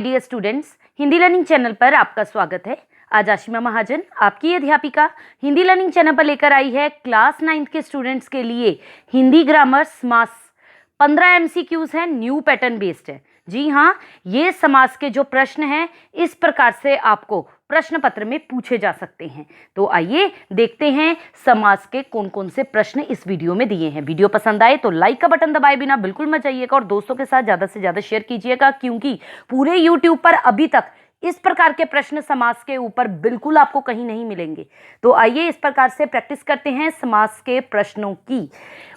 Dear students, Hindi learning channel पर आपका स्वागत है। आज आशिमा महाजन आपकी अध्यापिका हिंदी लर्निंग चैनल पर लेकर आई है क्लास 9 के स्टूडेंट्स के लिए हिंदी ग्रामर समास 15 MCQs हैं, न्यू पैटर्न बेस्ड है। जी हाँ, ये समास के जो प्रश्न हैं इस प्रकार से आपको प्रश्न पत्र में पूछे जा सकते हैं। तो आइए देखते हैं समास के कौन कौन से प्रश्न इस वीडियो में दिए हैं। वीडियो पसंद आए तो लाइक का बटन दबाए बिना बिल्कुल मत जाइएगा और दोस्तों के साथ ज़्यादा से ज़्यादा शेयर कीजिएगा, क्योंकि पूरे यूट्यूब पर अभी तक इस प्रकार के प्रश्न समास के ऊपर बिल्कुल आपको कहीं नहीं मिलेंगे। तो आइए इस प्रकार से प्रैक्टिस करते हैं समास के प्रश्नों की।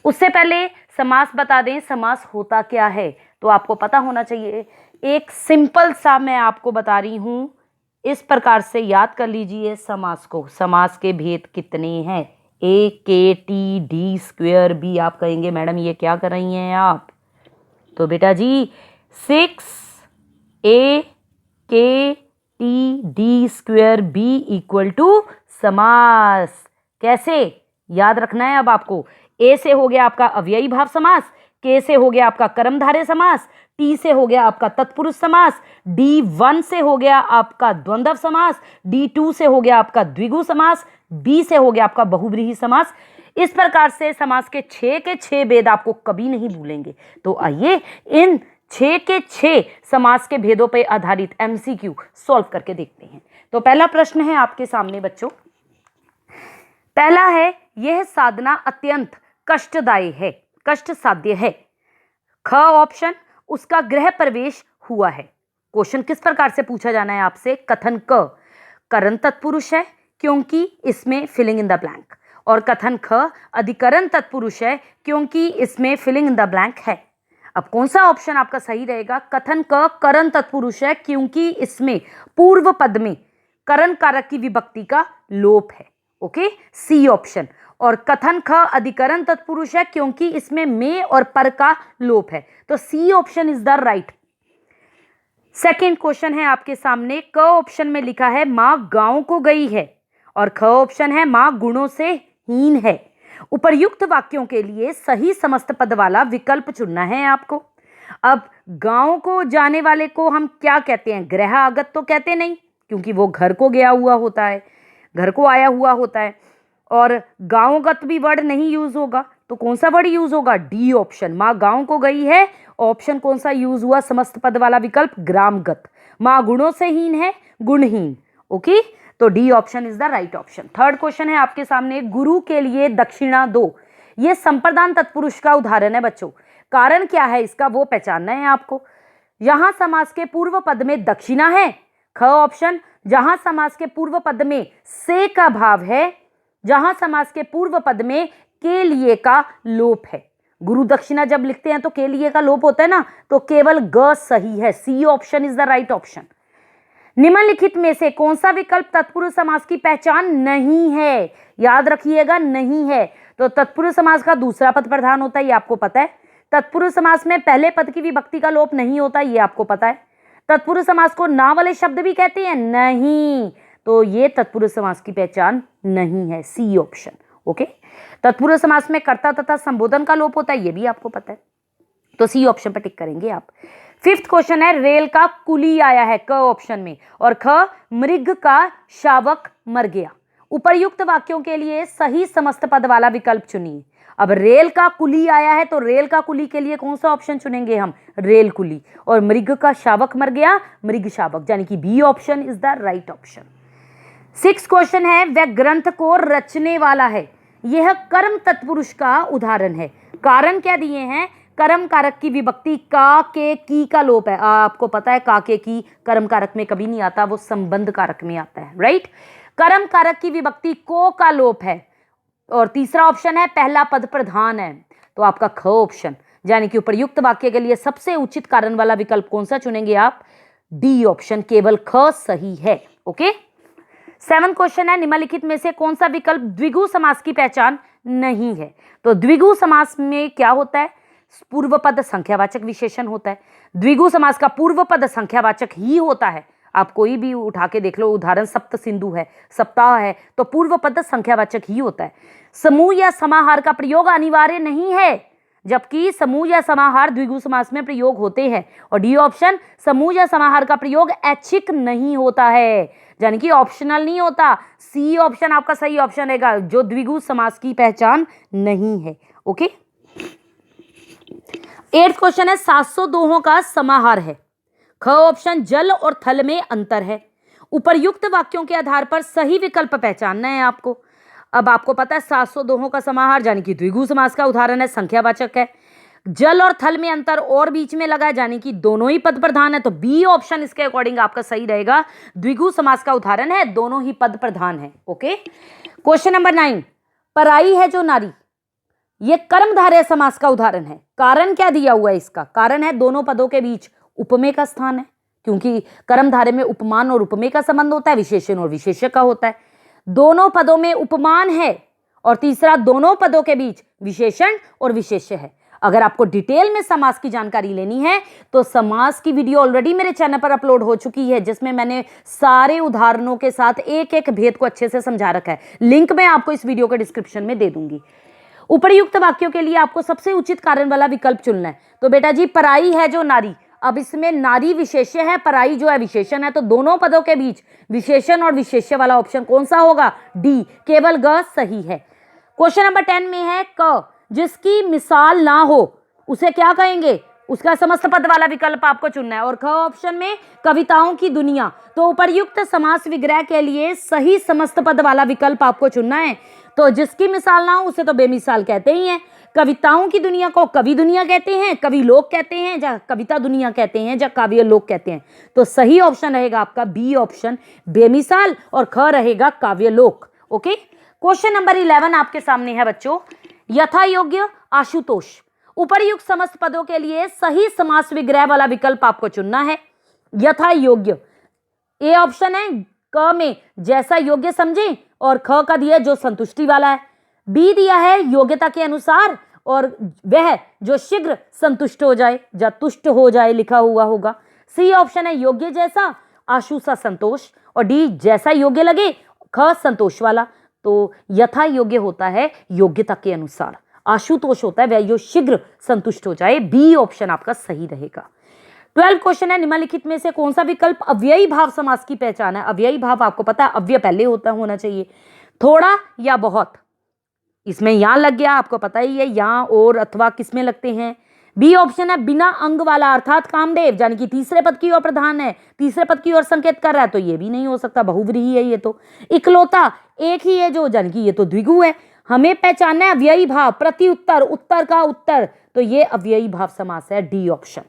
उससे पहले समास बता दें, समास होता क्या है तो आपको पता होना चाहिए। एक सिंपल सा मैं आपको बता रही हूँ, इस प्रकार से याद कर लीजिए समास को। समास के भेद कितने हैं? ए के टी डी स्क्वेयर बी। आप कहेंगे मैडम ये क्या कर रही हैं आप? तो बेटा जी 6 के T D square B equal to समास। कैसे याद रखना है अब आपको? ए से हो गया आपका अव्ययी भाव समास, के से हो गया आपका कर्मधारय समास, टी से हो गया आपका तत्पुरुष समास, D1 से हो गया आपका द्वंद्व समास, D2 से हो गया आपका द्विगु समास, बी से हो गया आपका बहुव्रीहि समास। इस प्रकार से समास के 6 के 6 भेद आपको कभी नहीं भूलेंगे। तो आइए इन 6 के 6 समास के भेदों पर आधारित MCQ सॉल्व करके देखते हैं। तो पहला प्रश्न है आपके सामने बच्चों। पहला है, यह साधना अत्यंत कष्टदायी है, कष्ट साध्य है। ख ऑप्शन, उसका गृह प्रवेश हुआ है। क्वेश्चन किस प्रकार से पूछा जाना है आपसे? कथन क करण तत्पुरुष है क्योंकि इसमें फिलिंग इन द ब्लैंक, और कथन ख अधिकरण तत्पुरुष है क्योंकि इसमें फिलिंग इन द ब्लैंक है। अब कौन सा ऑप्शन आपका सही रहेगा? कथन क करण तत्पुरुष है क्योंकि इसमें पूर्व पद में करण कारक की विभक्ति का लोप है। Okay, C option. और कथन ख अधिकरण तत्पुरुष है क्योंकि इसमें में और पर का लोप है। तो C option is the right. Second question है आपके सामने। क ऑप्शन में लिखा है मां गांव को गई है, और ख ऑप्शन है मां गुणों से हीन है। उपर्युक्त वाक्यों के लिए सही समस्त पद वाला विकल्प चुनना है आपको। अब गांव को जाने वाले को हम क्या कहते हैं? गृह आगत तो कहते नहीं, क्योंकि वो घर को गया हुआ होता है, घर को आया हुआ होता है। और गांवगत भी वर्ड नहीं यूज होगा, तो कौन सा वर्ड यूज होगा? D option. मां गांव को गई है, ऑप्शन कौन सा यूज हुआ? समस्त पद वाला विकल्प ग्रामगत। मां गुणों से हीन है, गुणहीन। ओके, तो D option is the right option. Third question है आपके सामने। गुरु के लिए दक्षिणा दो, ये संप्रदान तत्पुरुष का उदाहरण है बच्चों। कारण क्या है इसका वो पहचानना है आपको। यहां समास के पूर्व पद में दक्षिणा है, ख ऑप्शन। जहां समास के पूर्व पद में से का भाव है, जहां समास के पूर्व पद में के लिए का लोप है। गुरु दक्षिणा जब लिखते हैं तो के लिए का लोप होता है ना, तो केवल ग सही है। C option is the right option. निम्नलिखित में से कौन सा विकल्प तत्पुरुष समास की पहचान नहीं है? याद रखिएगा, नहीं है। तो तत्पुरुष समास का दूसरा पद प्रधान होता है, ये आपको पता है। तत्पुरुष समास में पहले पद की विभक्ति का लोप नहीं होता, ये आपको पता है। तत्पुरुष समास को ना वाले शब्द भी कहते हैं, नहीं। तो ये तत्पुरुष समास की पहचान नहीं है, सी ऑप्शन। ओके, तत्पुरुष समास में कर्ता तथा संबोधन का लोप होता है, ये भी आपको पता है। तो सी ऑप्शन पर टिक करेंगे आप। फिफ्थ क्वेश्चन है, रेल का कुली आया है क ऑप्शन में, और ख मृग का शावक मर गया। उपर्युक्त वाक्यों के लिए सही समस्त पद वाला विकल्प चुनिए। अब रेल का कुली आया है तो रेल का कुली के लिए कौन सा ऑप्शन चुनेंगे हम? रेल कुली। और मृग का शावक मर गया, मृग शावक, यानी कि B option is the right option. Six question है, वह ग्रंथ को रचने वाला है, यह कर्म तत्पुरुष का उदाहरण है। कारण क्या दिए हैं? कर्म कारक की विभक्ति का के की का लोप है। आपको पता है का के की कर्म कारक में कभी नहीं आता, वो संबंध कारक में आता है, राइट। कर्म कारक की विभक्ति को का लोप है। और तीसरा ऑप्शन है पहला पद प्रधान है, तो आपका ख ऑप्शन, यानी कि उपर्युक्त वाक्य के लिए सबसे उचित कारण वाला विकल्प कौन सा चुनेंगे आप? डी ऑप्शन, केवल ख सही है। ओके, सेवन क्वेश्चन है, निम्नलिखित में से कौन सा विकल्प द्विगु समास की पहचान नहीं है? तो द्विगु समास में क्या होता है? पूर्व पद संख्यावाचक विशेषण होता है। द्विगु समास का पूर्व पद संख्यावाचक ही होता है। आप कोई भी उठा के देख लो, उदाहरण सप्त सिंधु है, सप्ताह है, तो पूर्व पद संख्यावाचक ही होता है। समूह या समाहार का प्रयोग अनिवार्य नहीं है। जबकि समूह या समाहार द्विगु समास में प्रयोग होते हैं। और डी ऑप्शन, समूह या समाहार का प्रयोग ऐच्छिक नहीं होता है, यानी कि ऑप्शनल नहीं होता। सी ऑप्शन आपका सही ऑप्शन रहेगा, जो द्विगु समास की पहचान नहीं है। ओके, 8th क्वेश्चन है 700 दोहों का समाहार है। ख ऑप्शन, जल और थल में अंतर है। उपर्युक्त वाक्यों के आधार पर सही विकल्प पहचानना है आपको। अब आपको पता है 700 दोहों का समाहार यानी कि द्विगु समास का उदाहरण है, संख्यावाचक है। जल और थल में अंतर और बीच में लगा है, यानी कि दोनों ही पद प्रधान है, तो बी ऑप्शन इसके अकॉर्डिंग आपका सही रहेगा। द्विगु समास का उदाहरण है, दोनों ही पद प्रधान है। ओके, क्वेश्चन नंबर 9, पराई है जो नारी, ये कर्मधारय समास का उदाहरण है। कारण क्या दिया हुआ है इसका? कारण है दोनों पदों के बीच उपमेय का स्थान है, क्योंकि कर्मधारय में उपमान और उपमेय का संबंध होता है, विशेषण और विशेष्य का होता है। दोनों पदों में उपमान है, और तीसरा दोनों पदों के बीच विशेषण और विशेष्य है। अगर आपको डिटेल में समास की जानकारी लेनी है तो समास की वीडियो ऑलरेडी मेरे चैनल पर अपलोड हो चुकी है, जिसमें मैंने सारे उदाहरणों के साथ एक एक भेद को अच्छे से समझा रखा है। लिंक मैं आपको इस वीडियो के डिस्क्रिप्शन में दे दूंगी। उपर्युक्त वाक्यों के लिए आपको सबसे उचित कारण वाला विकल्प चुनना है। तो बेटा जी, पराई है जो नारी, अब इसमें नारी विशेष्य है, पराई जो है विशेषण है, तो दोनों पदों के बीच विशेषण और विशेष्य वाला ऑप्शन कौन सा होगा? डी, केवल ग सही है। क्वेश्चन नंबर 10 में है क, जिसकी मिसाल ना हो उसे क्या कहेंगे? उसका समस्त पद वाला विकल्प आपको चुनना है। और ख ऑप्शन में कविताओं की दुनिया, तो उपर्युक्त समास विग्रह के लिए सही समस्त पद वाला विकल्प आपको चुनना है। तो जिसकी मिसाल ना हो उसे तो बेमिसाल कहते ही हैं। कविताओं की दुनिया को कवि दुनिया कहते हैं, कवि लोक कहते हैं, या कविता दुनिया कहते हैं, या काव्य लोक कहते हैं। तो सही ऑप्शन रहेगा आपका बी ऑप्शन, बेमिसाल, और ख रहेगा काव्य लोक। ओके, क्वेश्चन नंबर 11 आपके सामने है बच्चों, यथा योग्य आशुतोष। उपर्युक्त समस्त पदों के लिए सही समास विग्रह वाला विकल्प आपको चुनना है। यथा योग्य, ए ऑप्शन है, क में जैसा योग्य समझे, और ख का दिया जो संतुष्टि वाला है। बी दिया है योग्यता के अनुसार, और वह जो शीघ्र संतुष्ट हो जाए या तुष्ट हो जाए लिखा हुआ होगा। सी ऑप्शन है योग्य जैसा, आशु सा संतोष, और डी जैसा योग्य लगे, ख संतोष वाला। तो यथा योग्य होता है योग्यता के अनुसार, आशुतोष होता है वह जो शीघ्र संतुष्ट हो जाए। बी ऑप्शन आपका सही रहेगा। 12 क्वेश्चन है, निम्नलिखित में से कौन सा विकल्प अव्ययी भाव समास की पहचान है? अव्ययी भाव आपको पता है अव्यय पहले होना चाहिए। थोड़ा या बहुत, इसमें यहां लग गया, आपको पता ही है, यहां और अथवा किस में लगते हैं। बी ऑप्शन है बिना अंग वाला, अर्थात कामदेव, यानी कि तीसरे पद की ओर प्रधान है, तीसरे पद की ओर संकेत कर रहा है, तो ये भी नहीं हो सकता, बहुव्रीहि है ये तो। इकलौता, एक ही है जो, यानी कि ये तो द्विगु है। हमें पहचानना है अव्ययी भाव, प्रति उत्तर, उत्तर का उत्तर, तो ये अव्ययी भाव समास है, डी ऑप्शन।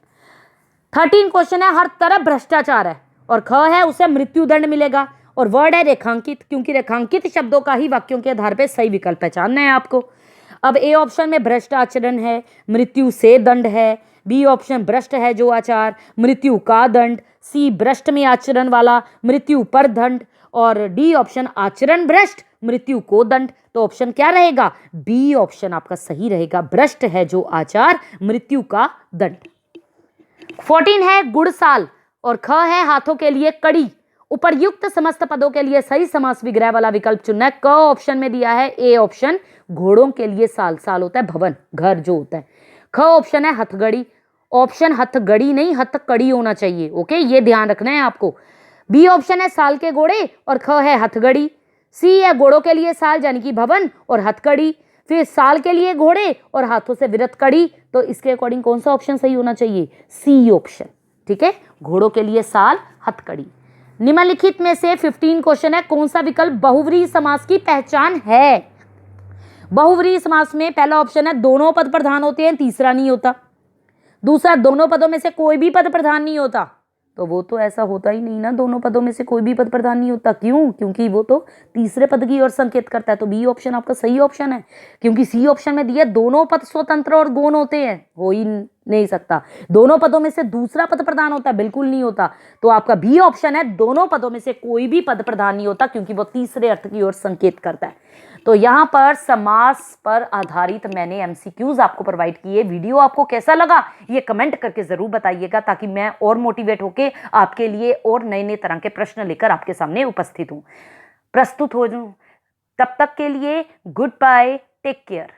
13 क्वेश्चन है, हर तरफ भ्रष्टाचार है, और ख है उसे मृत्युदंड मिलेगा, और वर्ड है रेखांकित, क्योंकि रेखांकित शब्दों का ही वाक्यों के आधार पर सही विकल्प पहचानना है आपको। अब ए ऑप्शन में भ्रष्ट आचरण है, मृत्यु से दंड है। बी ऑप्शन भ्रष्ट है जो आचार, मृत्यु का दंड। सी भ्रष्ट में आचरण वाला, मृत्यु पर दंड। और डी ऑप्शन आचरण भ्रष्ट, मृत्यु को दंड। तो ऑप्शन क्या रहेगा? बी ऑप्शन आपका सही रहेगा, भ्रष्ट है जो आचार, मृत्यु का दंड। 14 है गुड़साल, और ख है हाथों के लिए कड़ी। उपर्युक्त समस्त पदों के लिए सही समास विग्रह वाला विकल्प चुनना है। क ऑप्शन में दिया है ए ऑप्शन, घोड़ों के लिए साल, साल होता है भवन, घर जो होता है। ख ऑप्शन है हथगड़ी, ऑप्शन हथगड़ी नहीं हथकड़ी होना चाहिए। ओके, ये ध्यान रखना है आपको। बी ऑप्शन है साल के घोड़े, और ख है हथगड़ी। सी है घोड़ों के लिए साल यानी कि भवन और हथकड़ी, फिर साल के लिए घोड़े और हाथों से विरत कड़ी। तो इसके अकॉर्डिंग कौन सा ऑप्शन सही होना चाहिए? C option. ठीक है, घोड़ों के लिए साल, हथकड़ी। निम्नलिखित में से 15 क्वेश्चन है, कौन सा विकल्प बहुव्रीहि समास की पहचान है? बहुव्रीहि समास में पहला ऑप्शन है दोनों पद प्रधान होते हैं, तीसरा नहीं होता। दूसरा, दोनों पदों में से कोई भी पद प्रधान नहीं होता, तो वो तो ऐसा होता ही नहीं ना, दोनों पदों में से कोई भी पद प्रधान नहीं होता। क्यों? क्योंकि वो तो तीसरे पद की ओर संकेत करता है। तो बी ऑप्शन आपका सही ऑप्शन है, क्योंकि सी ऑप्शन में दिया दोनों पद स्वतंत्र और गौण होते हैं, हो ही नहीं सकता। दोनों पदों में से दूसरा पद प्रधान होता है, बिल्कुल नहीं होता। तो आपका बी ऑप्शन है, दोनों पदों में से कोई भी पद प्रधान नहीं होता, क्योंकि वो तीसरे अर्थ की ओर संकेत करता है। तो यहाँ पर समास पर आधारित मैंने एमसीक्यूज आपको प्रोवाइड किए। वीडियो आपको कैसा लगा ये कमेंट करके जरूर बताइएगा, ताकि मैं और मोटिवेट होके आपके लिए और नए नए तरह के प्रश्न लेकर आपके सामने प्रस्तुत हो जाऊं। तब तक के लिए गुड बाय, टेक केयर।